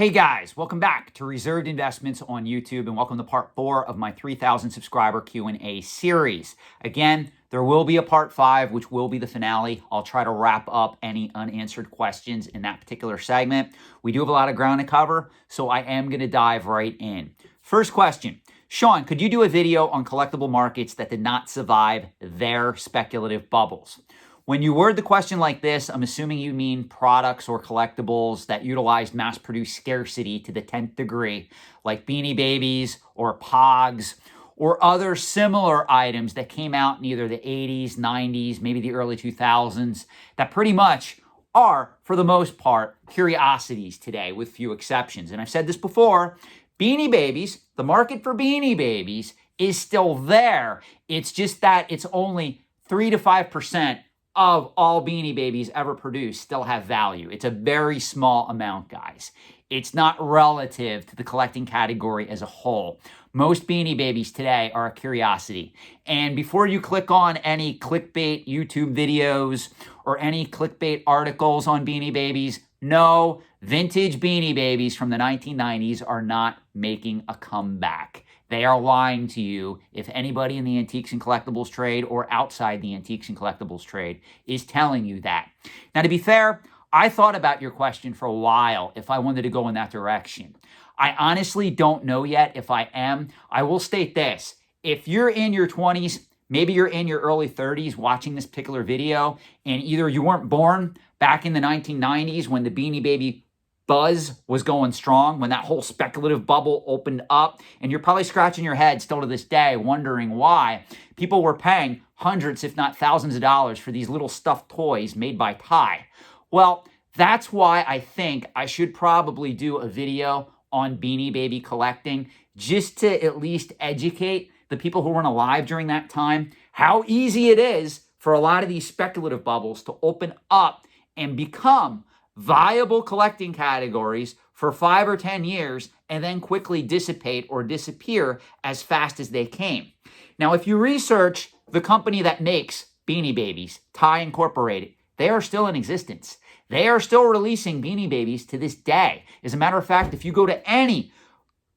Hey guys, welcome back to Reserved Investments on YouTube and welcome to part 4 of my 3,000 subscriber Q&A series. Again, there will be a part 5, which will be the finale. I'll try to wrap up any unanswered questions in that particular segment. We do have a lot of ground to cover, so I am going to dive right in. First question. Sean, could you do a video on collectible markets that did not survive their speculative bubbles? When you word the question like this, I'm assuming you mean products or collectibles that utilized mass-produced scarcity to the 10th degree, like Beanie Babies or Pogs, or other similar items that came out in either the 80s, 90s, maybe the early 2000s, that pretty much are, for the most part, curiosities today, with few exceptions. And I've said this before, Beanie Babies, the market for Beanie Babies is still there. It's just that it's only 3 to 5% of all Beanie Babies ever produced still have value. It's a very small amount, guys. It's not relative to the collecting category as a whole. Most Beanie Babies today are a curiosity. And before you click on any clickbait YouTube videos or any clickbait articles on Beanie Babies, no, vintage Beanie Babies from the 1990s are not making a comeback. They are lying to you if anybody in the antiques and collectibles trade or outside the antiques and collectibles trade is telling you that. Now, to be fair, I thought about your question for a while if I wanted to go in that direction. I honestly don't know yet if I am. I will state this. If you're in your 20s, maybe you're in your early 30s watching this particular video, and either you weren't born back in the 1990s when the Beanie Baby buzz was going strong, when that whole speculative bubble opened up, and you're probably scratching your head still to this day wondering why people were paying hundreds, if not thousands of dollars for these little stuffed toys made by Ty. Well, that's why I think I should probably do a video on Beanie Baby collecting, just to at least educate the people who weren't alive during that time how easy it is for a lot of these speculative bubbles to open up and become viable collecting categories for 5 or 10 years and then quickly dissipate or disappear as fast as they came. Now, if you research the company that makes Beanie Babies, Ty Incorporated, they are still in existence. They are still releasing Beanie Babies to this day. As a matter of fact, if you go to any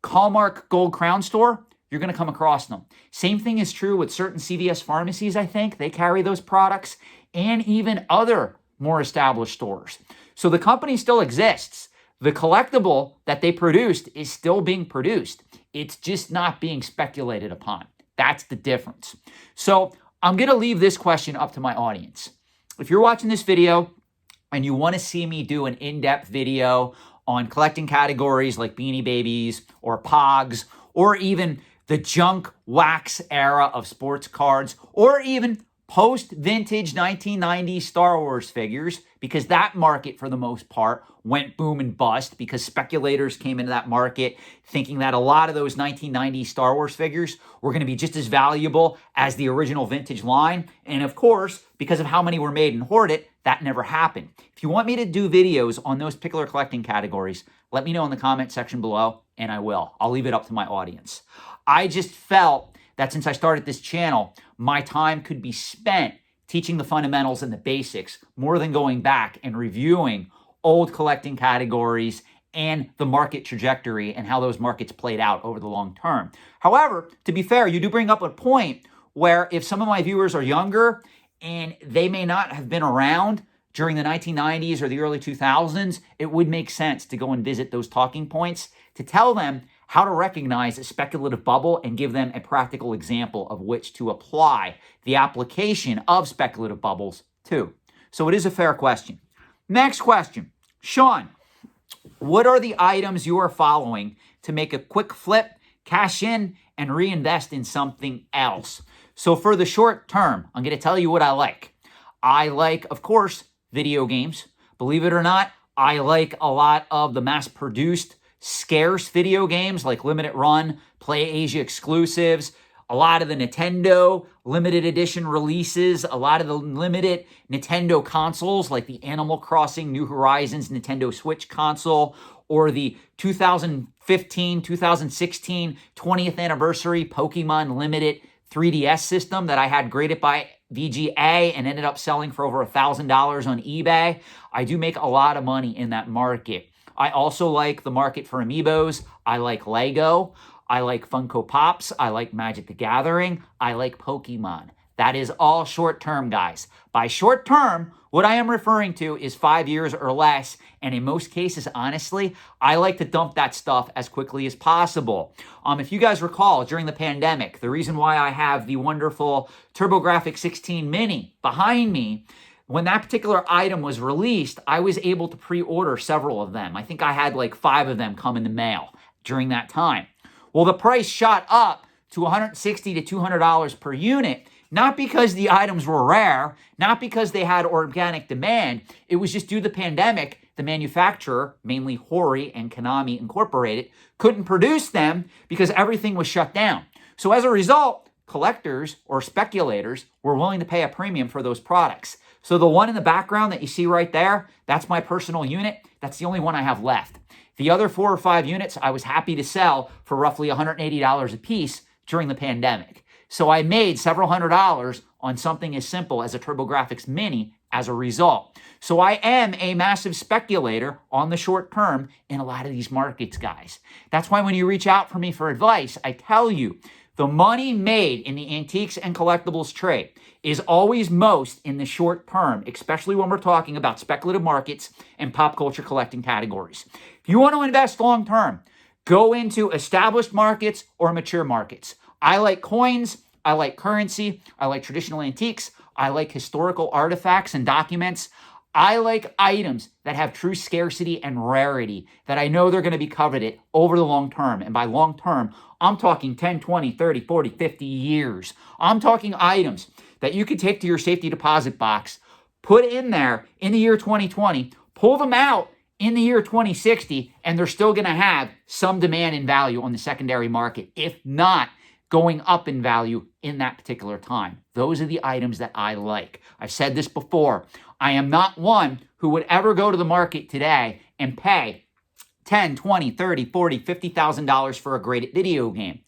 Hallmark Gold Crown store, you're going to come across them. Same thing is true with certain CVS pharmacies, I think. They carry those products, and even other more established stores. So the company still exists. The collectible that they produced is still being produced. It's just not being speculated upon. That's the difference. So I'm going to leave this question up to my audience. If you're watching this video and you want to see me do an in-depth video on collecting categories like Beanie Babies or Pogs, or even the junk wax era of sports cards, or even post-vintage 1990s Star Wars figures, because that market, for the most part, went boom and bust because speculators came into that market thinking that a lot of those 1990s Star Wars figures were going to be just as valuable as the original vintage line. And of course, because of how many were made and hoarded, that never happened. If you want me to do videos on those particular collecting categories, let me know in the comment section below, and I will. I'll leave it up to my audience. I just felt that since I started this channel, my time could be spent teaching the fundamentals and the basics more than going back and reviewing old collecting categories and the market trajectory and how those markets played out over the long term. However, to be fair, you do bring up a point where if some of my viewers are younger and they may not have been around during the 1990s or the early 2000s, it would make sense to go and visit those talking points to tell them how to recognize a speculative bubble and give them a practical example of which to apply the application of speculative bubbles to. So it is a fair question. Next question. Sean, what are the items you are following to make a quick flip, cash in, and reinvest in something else? So for the short term, I'm going to tell you what I like. I like, of course, video games. Believe it or not, I like a lot of the mass-produced scarce video games like limited run, Play Asia exclusives, a lot of the Nintendo limited edition releases, a lot of the limited Nintendo consoles like the Animal Crossing New Horizons Nintendo Switch console, or the 2015, 2016 20th anniversary Pokemon limited 3DS system that I had graded by VGA and ended up selling for over $1,000 on eBay. I do make a lot of money in that market. I also like the market for amiibos. I like Lego. I like Funko Pops. I like Magic the Gathering. I like Pokemon. That is all short term, guys. By short term, what I am referring to is 5 years or less. And in most cases, honestly, I like to dump that stuff as quickly as possible. If you guys recall, during the pandemic, the reason why I have the wonderful TurboGrafx 16 Mini behind me, when that particular item was released, I was able to pre-order several of them. I think I had like 5 of them come in the mail during that time. Well, the price shot up to $160 to $200 per unit, not because the items were rare, not because they had organic demand. It was just due to the pandemic. The manufacturer, mainly Hori and Konami Incorporated, couldn't produce them because everything was shut down. So as a result, collectors or speculators were willing to pay a premium for those products. So the one in the background that you see right there, that's my personal unit. That's the only one I have left. The other 4 or 5 units I was happy to sell for roughly $180 a piece during the pandemic. So I made several $100s on something as simple as a TurboGrafx Mini as a result. So I am a massive speculator on the short term in a lot of these markets, guys. That's why when you reach out for me for advice, I tell you, the money made in the antiques and collectibles trade is always most in the short term, especially when we're talking about speculative markets and pop culture collecting categories. If you want to invest long term, go into established markets or mature markets. I like coins, I like currency, I like traditional antiques, I like historical artifacts and documents. I like items that have true scarcity and rarity, that I know they're going to be coveted over the long term. And by long term, I'm talking 10, 20, 30, 40, 50 years. I'm talking items that you could take to your safety deposit box, put in there in the year 2020, pull them out in the year 2060, and they're still going to have some demand and value on the secondary market, if not going up in value in that particular time. Those are the items that I like. I've said this before. I am not one who would ever go to the market today and pay $10, $20, $30, $40, $50,000 for a graded video game.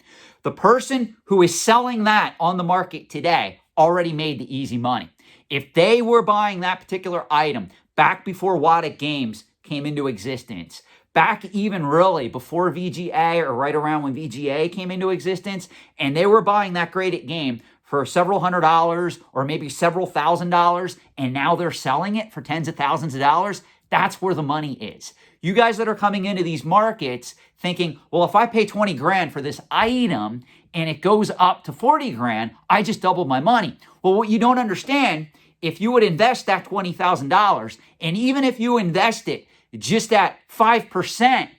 The person who is selling that on the market today already made the easy money. If they were buying that particular item back before Waddick Games came into existence, back even really before VGA or right around when VGA came into existence, and they were buying that graded game for several $100s or maybe several $1,000s, and now they're selling it for tens of thousands of dollars, that's where the money is. You guys that are coming into these markets thinking, well, if I pay 20 grand for this item and it goes up to 40 grand, I just doubled my money. Well, what you don't understand, if you would invest that $20,000, and even if you invest it just at 5%,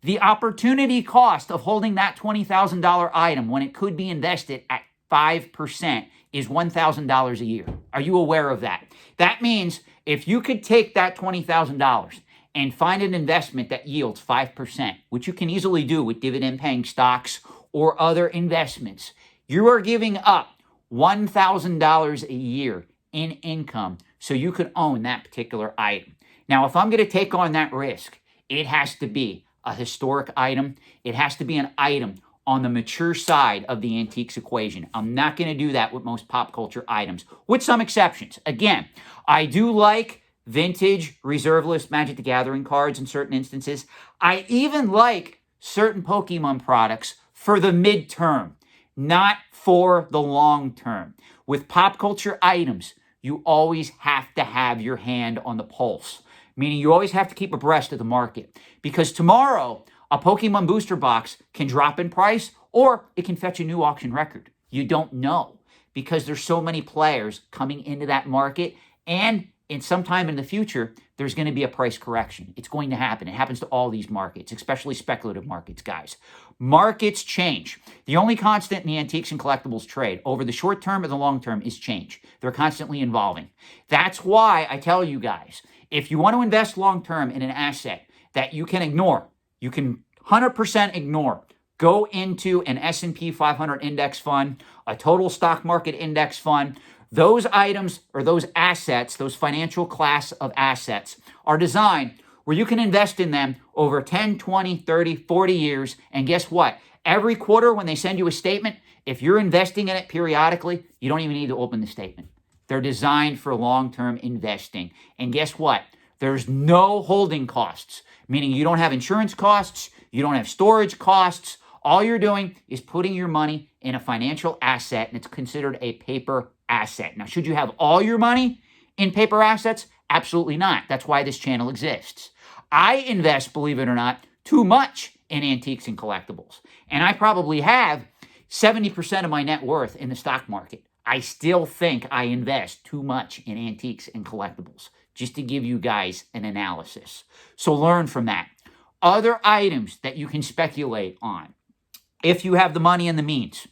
the opportunity cost of holding that $20,000 item when it could be invested at 5% is $1,000 a year. Are you aware of that? That means if you could take that $20,000 and find an investment that yields 5%, which you can easily do with dividend-paying stocks or other investments, you are giving up $1,000 a year in income so you could own that particular item. Now, if I'm going to take on that risk, it has to be a historic item. It has to be an item on the mature side of the antiques equation. I'm not going to do that with most pop culture items, with some exceptions. Again, I do like vintage reserve list Magic the Gathering cards in certain instances. I even like certain Pokemon products for the midterm, not for the long term. With pop culture items, you always have to have your hand on the pulse, meaning you always have to keep abreast of the market, because tomorrow a Pokemon booster box can drop in price or it can fetch a new auction record. You don't know, because there's so many players coming into that market, and in some time in the future, there's going to be a price correction. It's going to happen. It happens to all these markets, especially speculative markets, guys. Markets change. The only constant in the antiques and collectibles trade over the short term or the long term is change. They're constantly evolving. That's why I tell you guys, if you want to invest long term in an asset that you can ignore, you can 100% ignore, go into an S&P 500 index fund, a total stock market index fund. Those items or those assets, those financial class of assets, are designed where you can invest in them over 10, 20, 30, 40 years. And guess what? Every quarter when they send you a statement, if you're investing in it periodically, you don't even need to open the statement. They're designed for long-term investing. And guess what? There's no holding costs, meaning you don't have insurance costs, you don't have storage costs. All you're doing is putting your money in a financial asset, and it's considered a paper asset. Now, should you have all your money in paper assets? Absolutely not. That's why this channel exists. I invest, believe it or not, too much in antiques and collectibles. And I probably have 70% of my net worth in the stock market. I still think I invest too much in antiques and collectibles, just to give you guys an analysis. So learn from that. Other items that you can speculate on. If you have the money and the means,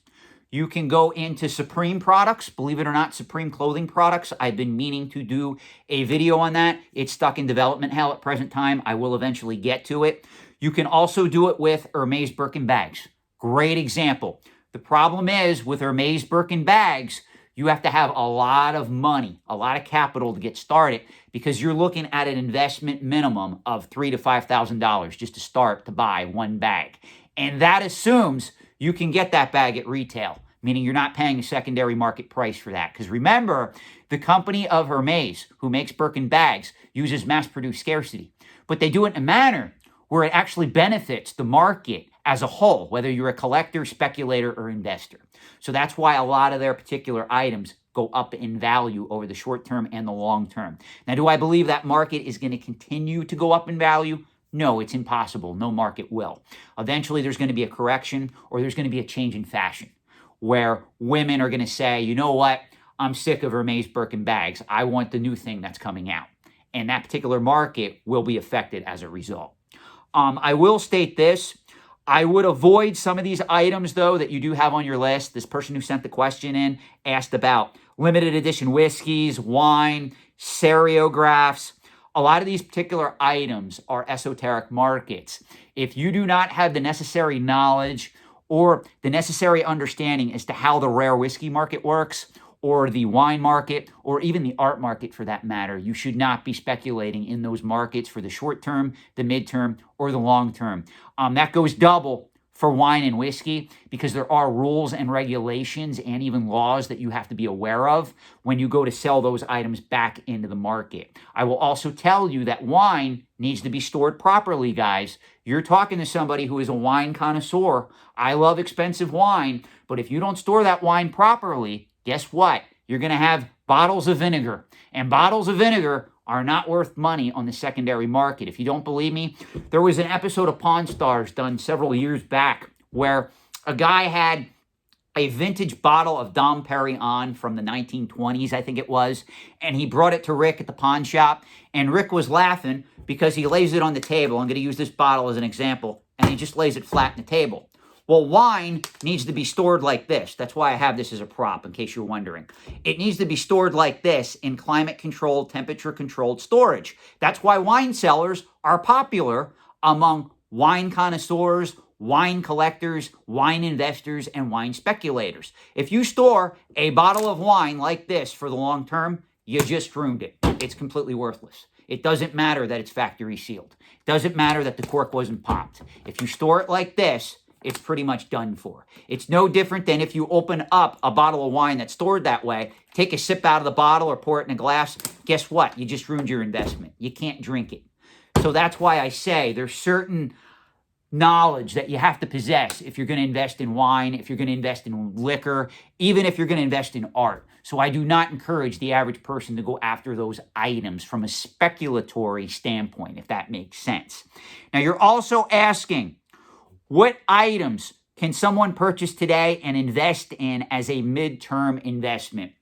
you can go into Supreme products. Believe it or not, Supreme clothing products. I've been meaning to do a video on that. It's stuck in development hell at present time. I will eventually get to it. You can also do it with Hermes Birkin bags. Great example. The problem is with Hermes Birkin bags, you have to have a lot of money, a lot of capital to get started because you're looking at an investment minimum of $3,000 to $5,000 just to start to buy one bag. And that assumes you can get that bag at retail, meaning you're not paying a secondary market price for that. Because remember, the company of Hermes, who makes Birkin bags, uses mass-produced scarcity. But they do it in a manner where it actually benefits the market as a whole, whether you're a collector, speculator, or investor. So that's why a lot of their particular items go up in value over the short term and the long term. Now, do I believe that market is going to continue to go up in value? No, it's impossible. No market will. Eventually, there's going to be a correction or there's going to be a change in fashion where women are going to say, you know what? I'm sick of Hermes Birkin bags. I want the new thing that's coming out. And that particular market will be affected as a result. I will state this. I would avoid some of these items, though, that you do have on your list. This person who sent the question in asked about limited edition whiskeys, wine, seriographs. A lot of these particular items are esoteric markets. If you do not have the necessary knowledge or the necessary understanding as to how the rare whiskey market works, or the wine market, or even the art market for that matter, you should not be speculating in those markets for the short term, the midterm, or the long term. That goes double for wine and whiskey because there are rules and regulations and even laws that you have to be aware of when you go to sell those items back into the market. I will also tell you that wine needs to be stored properly, guys. You're talking to somebody who is a wine connoisseur. I love expensive wine, but if you don't store that wine properly, guess what? You're going to have bottles of vinegar, and bottles of vinegar are not worth money on the secondary market. If you don't believe me, there was an episode of Pawn Stars done several years back where a guy had a vintage bottle of Dom Perignon from the 1920s, I think it was, and he brought it to Rick at the pawn shop, and Rick was laughing because he lays it on the table. I'm going to use this bottle as an example, and he just lays it flat on the table. Well, wine needs to be stored like this. That's why I have this as a prop, in case you're wondering. It needs to be stored like this in climate-controlled, temperature-controlled storage. That's why wine cellars are popular among wine connoisseurs, wine collectors, wine investors, and wine speculators. If you store a bottle of wine like this for the long term, you just ruined it. It's completely worthless. It doesn't matter that it's factory sealed. It doesn't matter that the cork wasn't popped. If you store it like this, it's pretty much done for. It's no different than if you open up a bottle of wine that's stored that way, take a sip out of the bottle or pour it in a glass. Guess what? You just ruined your investment. You can't drink it. So that's why I say there's certain knowledge that you have to possess if you're going to invest in wine, if you're going to invest in liquor, even if you're going to invest in art. So I do not encourage the average person to go after those items from a speculatory standpoint, if that makes sense. Now, you're also asking, what items can someone purchase today and invest in as a midterm investment?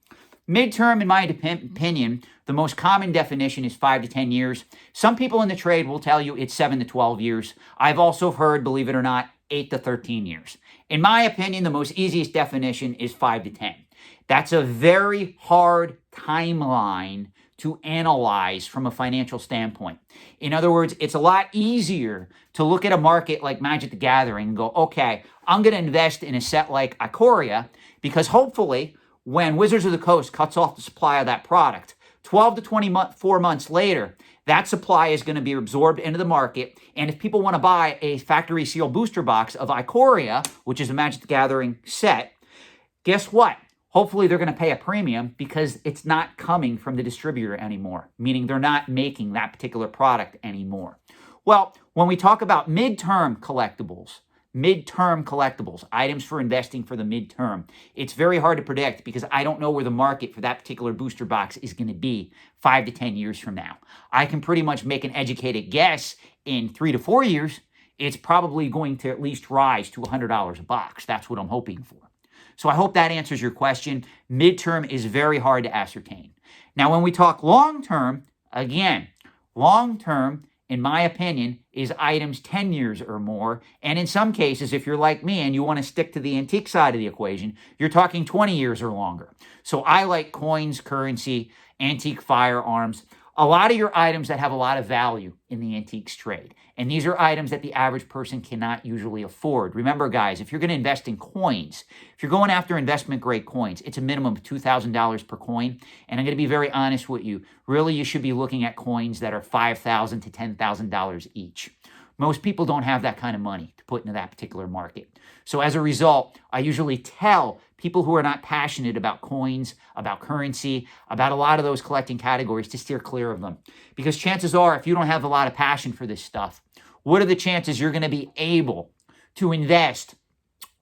Midterm, in my opinion, the most common definition is 5 to 10 years. Some people in the trade will tell you it's 7 to 12 years. I've also heard, believe it or not, 8 to 13 years. In my opinion, the most easiest definition is 5 to 10. That's a very hard timeline to analyze from a financial standpoint. In other words, it's a lot easier to look at a market like Magic the Gathering and go, okay, I'm going to invest in a set like Ikoria because hopefully when Wizards of the Coast cuts off the supply of that product, 12 to 24 months later, that supply is going to be absorbed into the market. And if people want to buy a factory seal booster box of Ikoria, which is a Magic the Gathering set, guess what? hopefully they're going to pay a premium because it's not coming from the distributor anymore, meaning they're not making that particular product anymore. Well, when we talk about midterm collectibles, items for investing for the midterm, it's very hard to predict because I don't know where the market for that particular booster box is going to be 5 to 10 years from now. I can pretty much make an educated guess in 3 to 4 years, it's probably going to at least rise to $100 a box. That's what I'm hoping for. So I hope that answers your question. Midterm is very hard to ascertain. Now, when we talk long-term, again, long-term, in my opinion, is items 10 years or more. And in some cases, if you're like me and you want to stick to the antique side of the equation, you're talking 20 years or longer. So I like coins, currency, antique firearms, a lot of your items that have a lot of value in the antiques trade. And these are items that the average person cannot usually afford. Remember, guys, if you're going to invest in coins, if you're going after investment-grade coins, it's a minimum of $2,000 per coin. And I'm going to be very honest with you. Really, you should be looking at coins that are $5,000 to $10,000 each. Most people don't have that kind of money to put into that particular market. So as a result, I usually tell people who are not passionate about coins, about currency, about a lot of those collecting categories to steer clear of them. Because chances are, if you don't have a lot of passion for this stuff, what are the chances you're going to be able to invest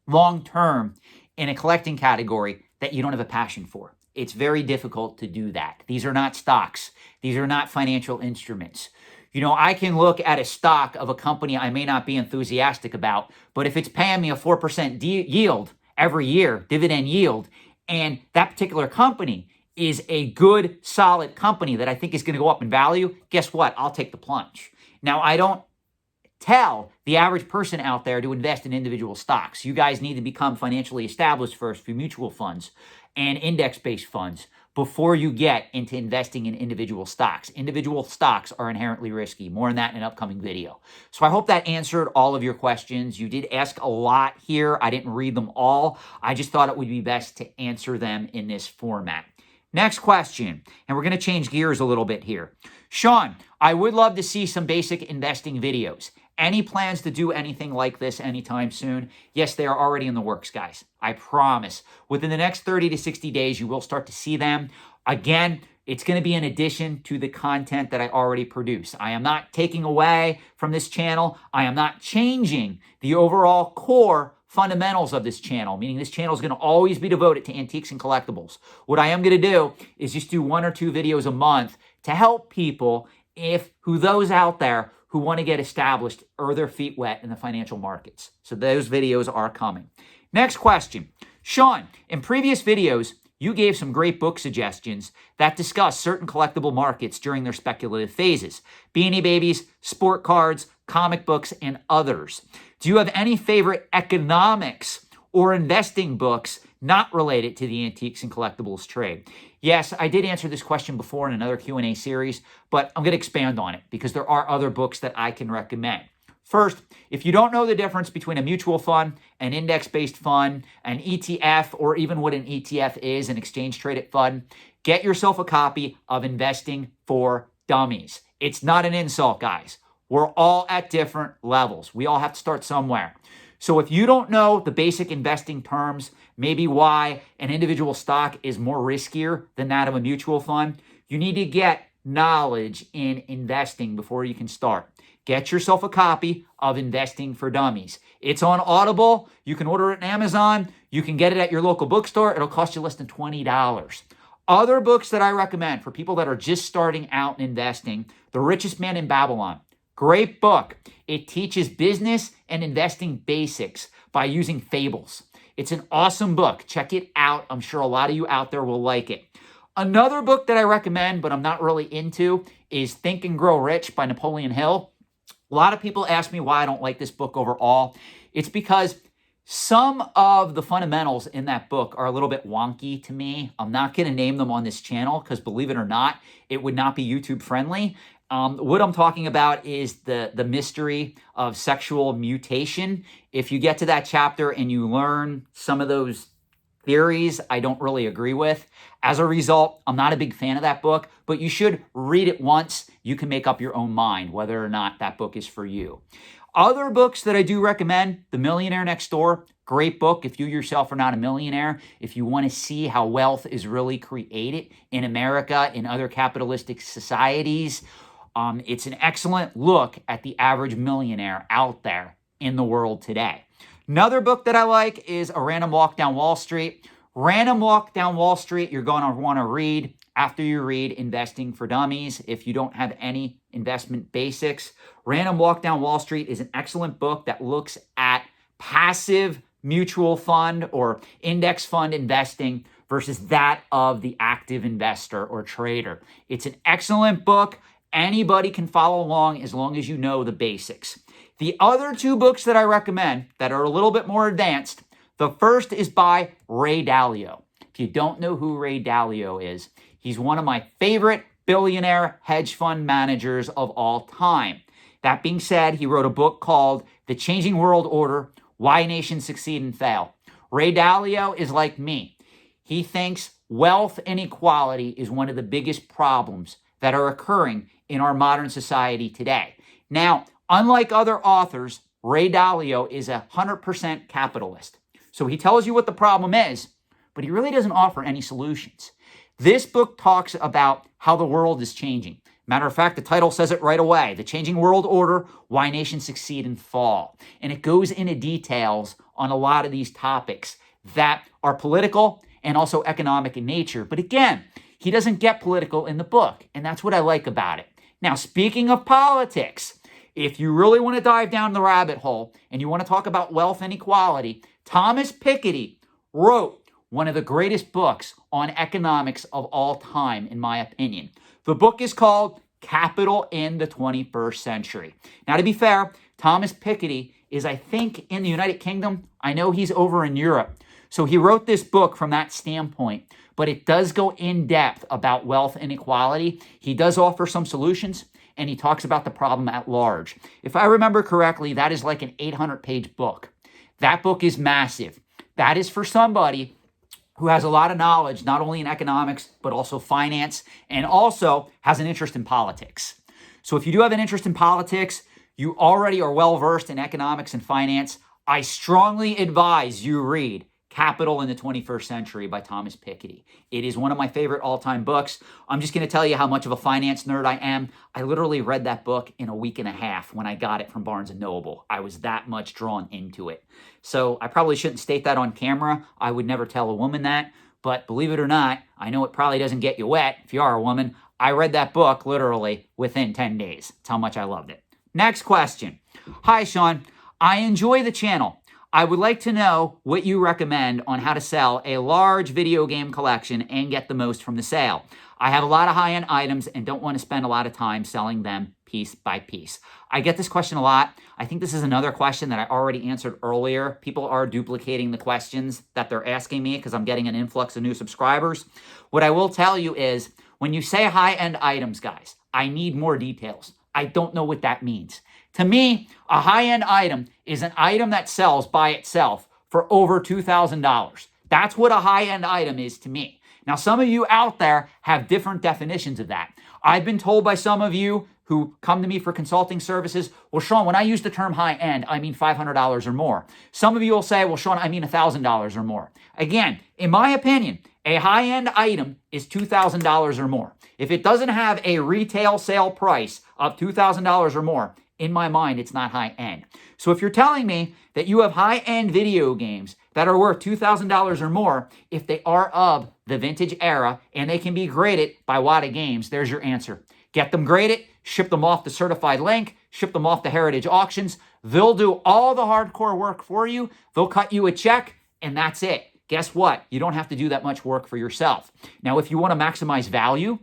long-term in a collecting category that you don't have a passion for? It's very difficult to do that. These are not stocks. These are not financial instruments. You know, I can look at a stock of a company I may not be enthusiastic about, but if it's paying me a 4% yield every year, dividend yield, and that particular company is a good, solid company that I think is going to go up in value, guess what? I'll take the plunge. Now, I don't tell the average person out there to invest in individual stocks. You guys need to become financially established first through mutual funds and index-based funds before you get into investing in individual stocks. Individual stocks are inherently risky. More on that in an upcoming video. So I hope that answered all of your questions. You did ask a lot here. I didn't read them all. I just thought it would be best to answer them in this format. Next question, and we're going to change gears a little bit here. Sean, I would love to see some basic investing videos. Any plans to do anything like this anytime soon? Yes, they are already in the works, guys. I promise. Within the next 30 to 60 days, you will start to see them. Again, it's going to be in addition to the content that I already produce. I am not taking away from this channel. I am not changing the overall core fundamentals of this channel, meaning this channel is going to always be devoted to antiques and collectibles. What I am going to do is just do 1 or 2 videos a month to help people, those out there who want to get established or their feet wet in the financial markets. So those videos are coming. Next question. Sean, in previous videos, you gave some great book suggestions that discuss certain collectible markets during their speculative phases. Beanie Babies, sport cards, comic books, and others. Do you have any favorite economics or investing books not related to the antiques and collectibles trade? Yes, I did answer this question before in another Q&A series, but I'm going to expand on it because there are other books that I can recommend. First, if you don't know the difference between a mutual fund, an index-based fund, an ETF, or even what an ETF is, an exchange-traded fund, get yourself a copy of Investing for Dummies. It's not an insult, guys. We're all at different levels. We all have to start somewhere. So if you don't know the basic investing terms, maybe why an individual stock is more riskier than that of a mutual fund, you need to get knowledge in investing before you can start. Get yourself a copy of Investing for Dummies. It's on Audible. You can order it on Amazon. You can get it at your local bookstore. It'll cost you less than $20. Other books that I recommend for people that are just starting out in investing, The Richest Man in Babylon. Great book. It teaches business and investing basics by using fables. It's an awesome book. Check it out. I'm sure a lot of you out there will like it. Another book that I recommend, but I'm not really into, is Think and Grow Rich by Napoleon Hill. A lot of people ask me why I don't like this book overall. It's because some of the fundamentals in that book are a little bit wonky to me. I'm not going to name them on this channel because, believe it or not, it would not be YouTube friendly. What I'm talking about is the mystery of sexual mutation. If you get to that chapter and you learn some of those theories I don't really agree with. As a result, I'm not a big fan of that book, but you should read it once. You can make up your own mind whether or not that book is for you. Other books that I do recommend, The Millionaire Next Door, Great book if you yourself are not a millionaire, if you want to see how wealth is really created in America, in other capitalistic societies. It's an excellent look at the average millionaire out there in the world today. Another book that I like is A Random Walk Down Wall Street. Random Walk Down Wall Street, you're going to want to read after you read Investing for Dummies if you don't have any investment basics. Random Walk Down Wall Street is an excellent book that looks at passive mutual fund or index fund investing versus that of the active investor or trader. It's an excellent book. Anybody can follow along as long as you know the basics. The other two books that I recommend that are a little bit more advanced, the first is by Ray Dalio. If you don't know who Ray Dalio is, he's one of my favorite billionaire hedge fund managers of all time. That being said, he wrote a book called The Changing World Order: Why Nations Succeed and Fail. Ray Dalio is like me. He thinks wealth inequality is one of the biggest problems that are occurring in our modern society today. Now, unlike other authors, Ray Dalio is 100% capitalist. So he tells you what the problem is, but he really doesn't offer any solutions. This book talks about how the world is changing. Matter of fact, the title says it right away, The Changing World Order: Why Nations Succeed and Fall. And it goes into details on a lot of these topics that are political and also economic in nature. But again, he doesn't get political in the book, and that's what I like about it. Now, speaking of politics, if you really want to dive down the rabbit hole and you want to talk about wealth inequality, Thomas Piketty wrote one of the greatest books on economics of all time, in my opinion. The book is called Capital in the 21st Century. Now, to be fair, Thomas Piketty is, I think, in the United Kingdom. I know he's over in Europe. So he wrote this book from that standpoint, but it does go in depth about wealth inequality. He does offer some solutions, and he talks about the problem at large. If I remember correctly, that is like an 800-page book. That book is massive. That is for somebody who has a lot of knowledge, not only in economics, but also finance, and also has an interest in politics. So if you do have an interest in politics, you already are well-versed in economics and finance, I strongly advise you read Capital in the 21st Century by Thomas Piketty. It is one of my favorite all-time books. I'm just going to tell you how much of a finance nerd I am. I literally read that book in a week and a half when I got it from Barnes & Noble. I was that much drawn into it. So I probably shouldn't state that on camera. I would never tell a woman that. But believe it or not, I know it probably doesn't get you wet if you are a woman. I read that book literally within 10 days. That's how much I loved it. Next question. Hi, Sean. I enjoy the channel. I would like to know what you recommend on how to sell a large video game collection and get the most from the sale. I have a lot of high-end items and don't want to spend a lot of time selling them piece by piece. I get this question a lot. I think this is another question that I already answered earlier. People are duplicating the questions that they're asking me because I'm getting an influx of new subscribers. What I will tell you is when you say high-end items, guys, I need more details. I don't know what that means. To me, a high-end item is an item that sells by itself for over $2,000. That's what a high-end item is to me. Now, some of you out there have different definitions of that. I've been told by some of you who come to me for consulting services, well, Sean, when I use the term high-end, I mean $500 or more. Some of you will say, well, Sean, I mean $1,000 or more. Again, in my opinion, a high-end item is $2,000 or more. If it doesn't have a retail sale price of $2,000 or more, in my mind, it's not high-end. So if you're telling me that you have high-end video games that are worth $2,000 or more, if they are of the vintage era and they can be graded by Wada Games, there's your answer. Get them graded, ship them off the certified link, ship them off the Heritage Auctions. They'll do all the hardcore work for you. They'll cut you a check, and that's it. Guess what? You don't have to do that much work for yourself. Now, if you want to maximize value,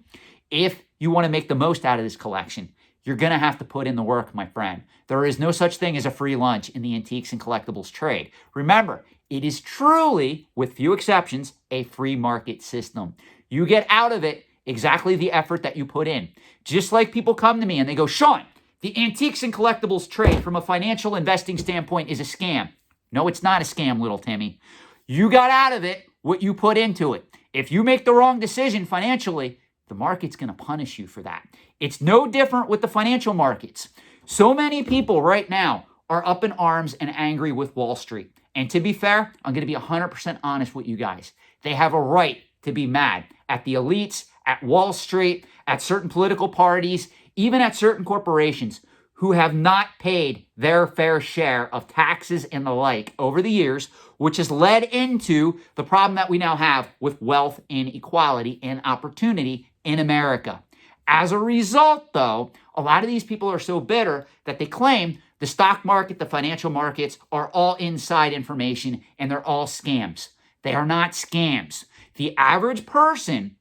if you want to make the most out of this collection, you're going to have to put in the work, my friend. There is no such thing as a free lunch in the antiques and collectibles trade. Remember, it is truly, with few exceptions, a free market system. You get out of it exactly the effort that you put in. Just like people come to me and they go, Sean, the antiques and collectibles trade from a financial investing standpoint is a scam. No, it's not a scam, little Timmy. You got out of it what you put into it. If you make the wrong decision financially, the market's going to punish you for that. It's no different with the financial markets. So many people right now are up in arms and angry with Wall Street. And to be fair, I'm going to be 100% honest with you guys. They have a right to be mad at the elites, at Wall Street, at certain political parties, even at certain corporations who have not paid their fair share of taxes and the like over the years, which has led into the problem that we now have with wealth inequality and opportunity in America. As a result, though, a lot of these people are so bitter that they claim the stock market, the financial markets are all inside information and they're all scams. They are not scams. The average person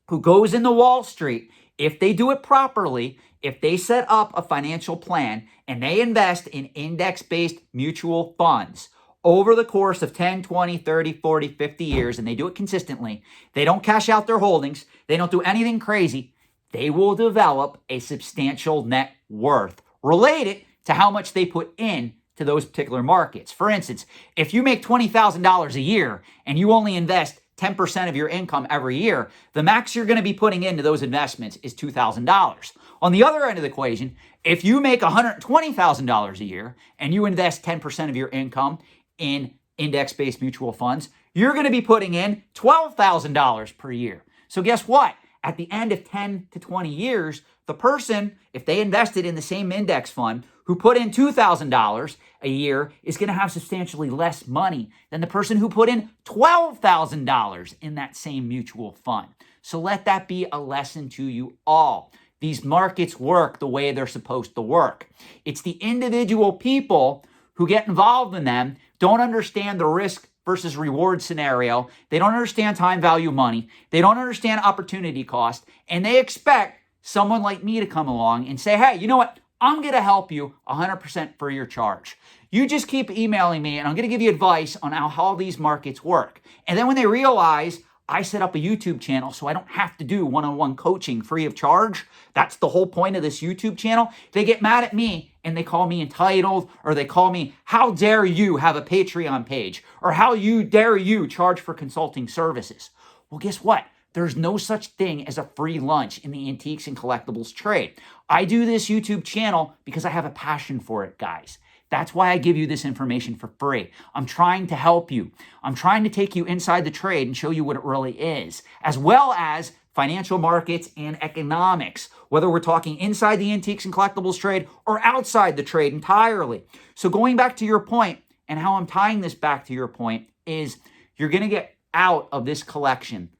who goes into Wall Street, if they do it properly, if they set up a financial plan and they invest in index-based mutual funds over the course of 10, 20, 30, 40, 50 years, and they do it consistently, they don't cash out their holdings, they don't do anything crazy, they will develop a substantial net worth related to how much they put in to those particular markets. For instance, if you make $20,000 a year and you only invest 10% of your income every year, the max you're going to be putting into those investments is $2,000. On the other end of the equation, if you make $120,000 a year and you invest 10% of your income in index-based mutual funds, you're going to be putting in $12,000 per year. So guess what? At the end of 10 to 20 years, the person, if they invested in the same index fund who put in $2,000 a year, is going to have substantially less money than the person who put in $12,000 in that same mutual fund. So let that be a lesson to you all. These markets work the way they're supposed to work. It's the individual people who get involved in them don't understand the risk versus reward scenario. They don't understand time value money. They don't understand opportunity cost. And they expect someone like me to come along and say, hey, you know what? I'm going to help you 100% for your charge. You just keep emailing me and I'm going to give you advice on how these markets work. And then when they realize I set up a YouTube channel so I don't have to do one-on-one coaching free of charge, that's the whole point of this YouTube channel, they get mad at me and they call me entitled, or they call me, how dare you have a Patreon page, or how dare you charge for consulting services. Well, guess what? There's no such thing as a free lunch in the antiques and collectibles trade. I do this YouTube channel because I have a passion for it, guys. That's why I give you this information for free. I'm trying to help you. I'm trying to take you inside the trade and show you what it really is, as well as financial markets and economics, whether we're talking inside the antiques and collectibles trade or outside the trade entirely. So going back to your point, and how I'm tying this back to your point, is you're going to get out of this collection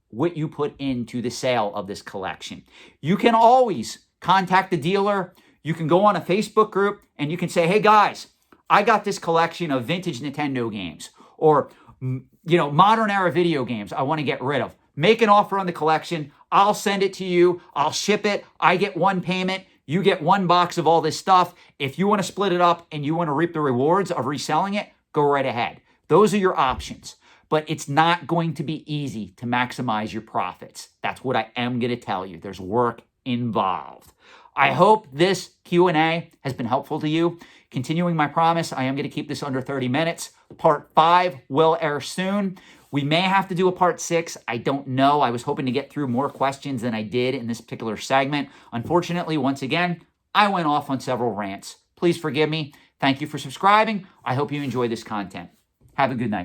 what you put into the sale of this collection. You can always contact the dealer. You can go on a Facebook group and you can say, hey guys, I got this collection of vintage Nintendo games or modern era video games I want to get rid of. Make an offer on the collection. I'll send it to you. I'll ship it. I get one payment. You get one box of all this stuff. If you want to split it up and you want to reap the rewards of reselling it, go right ahead. Those are your options. But it's not going to be easy to maximize your profits. That's what I am going to tell you. There's work involved. I hope this Q&A has been helpful to you. Continuing my promise, I am going to keep this under 30 minutes. Part 5 will air soon. We may have to do a part 6. I don't know. I was hoping to get through more questions than I did in this particular segment. Unfortunately, once again, I went off on several rants. Please forgive me. Thank you for subscribing. I hope you enjoy this content. Have a good night.